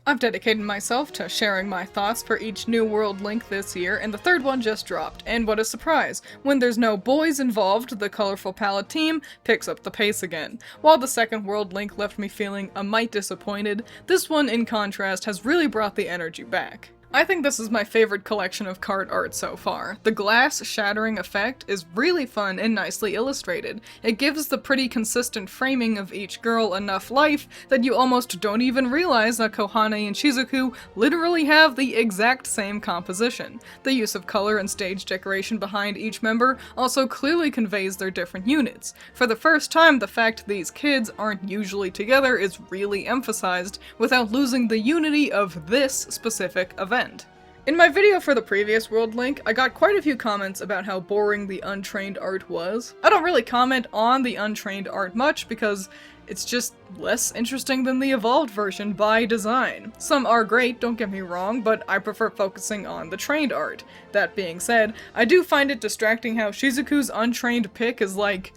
I've dedicated myself to sharing my thoughts for each new World Link this year, and the third one just dropped. And what a surprise! When there's no boys involved, the Colorful Palette team picks up the pace again. While the second World Link left me feeling a mite disappointed, this one, in contrast, has really brought the energy back. I think this is my favorite collection of card art so far. The glass shattering effect is really fun and nicely illustrated. It gives the pretty consistent framing of each girl enough life that you almost don't even realize that Kohane and Shizuku literally have the exact same composition. The use of color and stage decoration behind each member also clearly conveys their different units. For the first time, the fact these kids aren't usually together is really emphasized without losing the unity of this specific event. In my video for the previous World Link, I got quite a few comments about how boring the Untrained art was. I don't really comment on the Untrained art much because it's just less interesting than the evolved version by design. Some are great, don't get me wrong, but I prefer focusing on the trained art. That being said, I do find it distracting how Shizuku's Untrained pic is like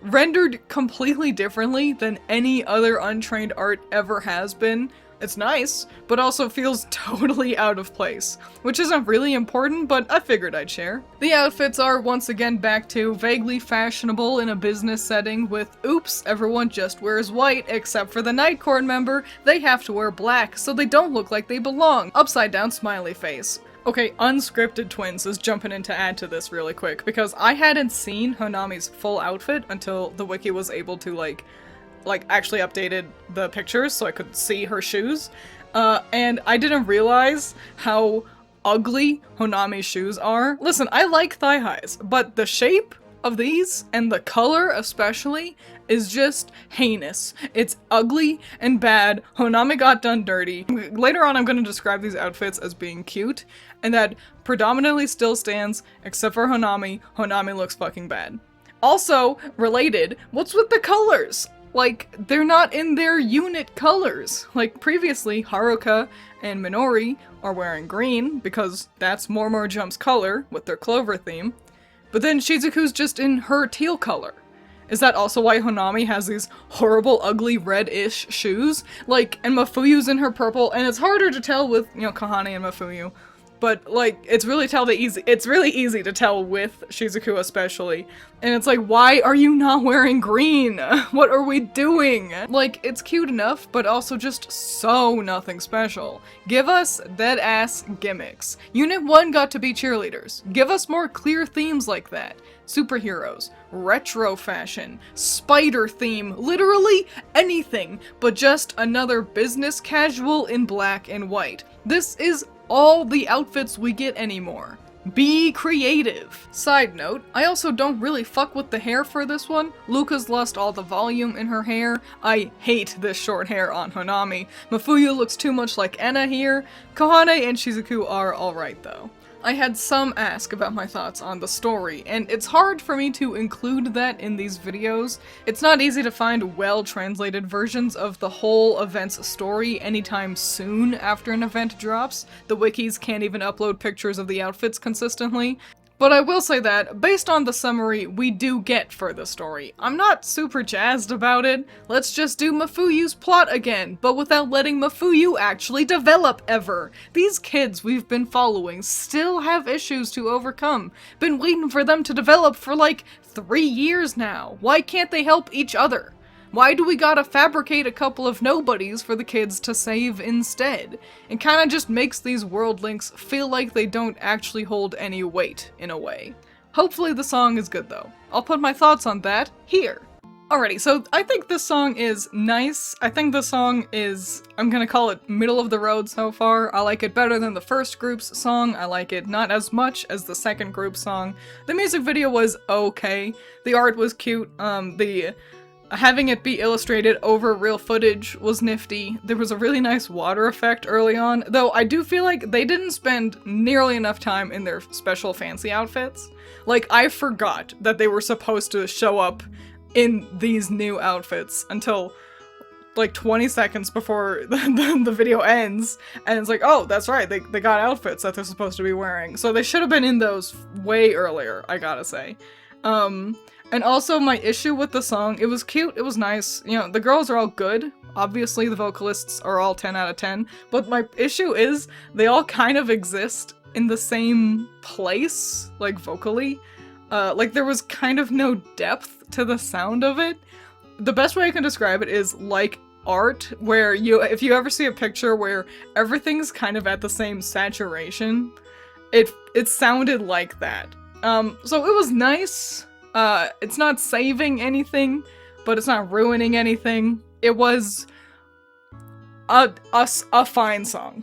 rendered completely differently than any other Untrained art ever has been. It's nice, but also feels totally out of place, which isn't really important, but I figured I'd share. The outfits are once again back to vaguely fashionable in a business setting with, oops, everyone just wears white except for the Night Court member, they have to wear black so they don't look like they belong, upside down smiley face. Okay, Unscripted Twiins is jumping in to add to this really quick, because I hadn't seen Hanami's full outfit until the wiki was able to like actually updated the pictures so I could see her shoes, and I didn't realize how ugly Hanami's shoes are. Listen, I like thigh highs, but the shape of these, and the color especially, is just heinous. It's ugly and bad. Hanami got done dirty. Later on I'm going to describe these outfits as being cute, and that predominantly still stands, except for Hanami. Hanami looks fucking bad. Also, related, what's with the colors? Like, they're not in their unit colors. Like, previously, Haruka and Minori are wearing green, because that's Mormor Jump's color, with their clover theme. But then Shizuku's just in her teal color. Is that also why Hanami has these horrible, ugly, red-ish shoes? Like, and Mafuyu's in her purple, and it's harder to tell with, you know, Kohane and Mafuyu. But, like, it's really easy to tell with Shizuku especially. And it's like, why are you not wearing green? What are we doing? Like, it's cute enough, but also just so nothing special. Give us dead-ass gimmicks. Unit 1 got to be cheerleaders. Give us more clear themes like that. Superheroes, retro fashion, spider theme, literally anything, but just another business casual in black and white. This is all the outfits we get anymore. Be creative. Side note, I also don't really fuck with the hair for this one. Luca's lost all the volume in her hair. I hate this short hair on Hanami. Mafuyu looks too much like Enna here. Kohane and Shizuku are alright though. I had some ask about my thoughts on the story, and it's hard for me to include that in these videos. It's not easy to find well-translated versions of the whole event's story anytime soon after an event drops. The wikis can't even upload pictures of the outfits consistently. But I will say that, based on the summary we do get for the story, I'm not super jazzed about it. Let's just do Mafuyu's plot again, but without letting Mafuyu actually develop ever. These kids we've been following still have issues to overcome. Been waiting for them to develop for like 3 years now. Why can't they help each other? Why do we gotta fabricate a couple of nobodies for the kids to save instead? It kinda just makes these world links feel like they don't actually hold any weight, in a way. Hopefully the song is good though. I'll put my thoughts on that here. Alrighty, so I think this song is nice. I think the song is, I'm gonna call it middle of the road so far. I like it better than the first group's song. I like it not as much as the second group's song. The music video was okay. The art was cute. Having it be illustrated over real footage was nifty. There was a really nice water effect early on, though I do feel like they didn't spend nearly enough time in their special fancy outfits. Like, I forgot that they were supposed to show up in these new outfits until like 20 seconds before the video ends, and it's like, oh, that's right, they got outfits that they're supposed to be wearing. So they should have been in those way earlier, I gotta say. And also my issue with the song, it was cute, it was nice, you know, the girls are all good, Obviously, the vocalists are all 10 out of 10, but my issue is they all kind of exist in the same place, like vocally. Like there was kind of no depth to the sound of it. The best way I can describe it is like art, where if you ever see a picture where everything's kind of at the same saturation, it sounded like that. So it was nice. It's not saving anything, but it's not ruining anything. It was a fine song.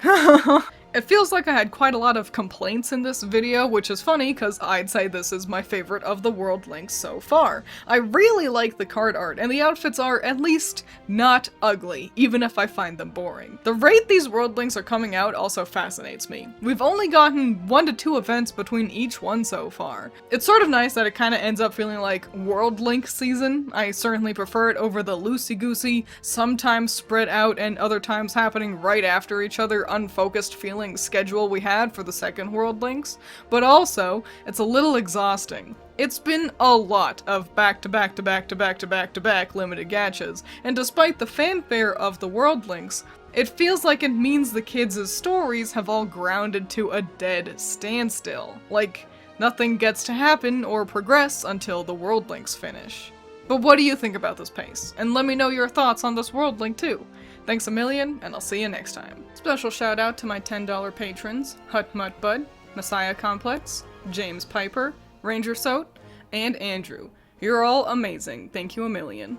It feels like I had quite a lot of complaints in this video, which is funny because I'd say this is my favorite of the world links so far. I really like the card art, and the outfits are at least not ugly, even if I find them boring. The rate these world links are coming out also fascinates me. We've only gotten 1 to 2 events between each one so far. It's sort of nice that it kind of ends up feeling like world link season. I certainly prefer it over the loosey-goosey, sometimes spread out and other times happening right after each other, unfocused feeling schedule we had for the second World Links, but also, it's a little exhausting. It's been a lot of back-to-back-to-back-to-back-to-back-to-back limited gachas, and despite the fanfare of the World Links, it feels like it means the kids' stories have all grounded to a dead standstill. Like, nothing gets to happen or progress until the World Links finish. But what do you think about this pace? And let me know your thoughts on this World Link too. Thanks a million, and I'll see you next time. Special shout out to my $10 patrons, Hut Mutt Bud, Messiah Complex, James Piper, Ranger Soat, and Andrew. You're all amazing. Thank you a million.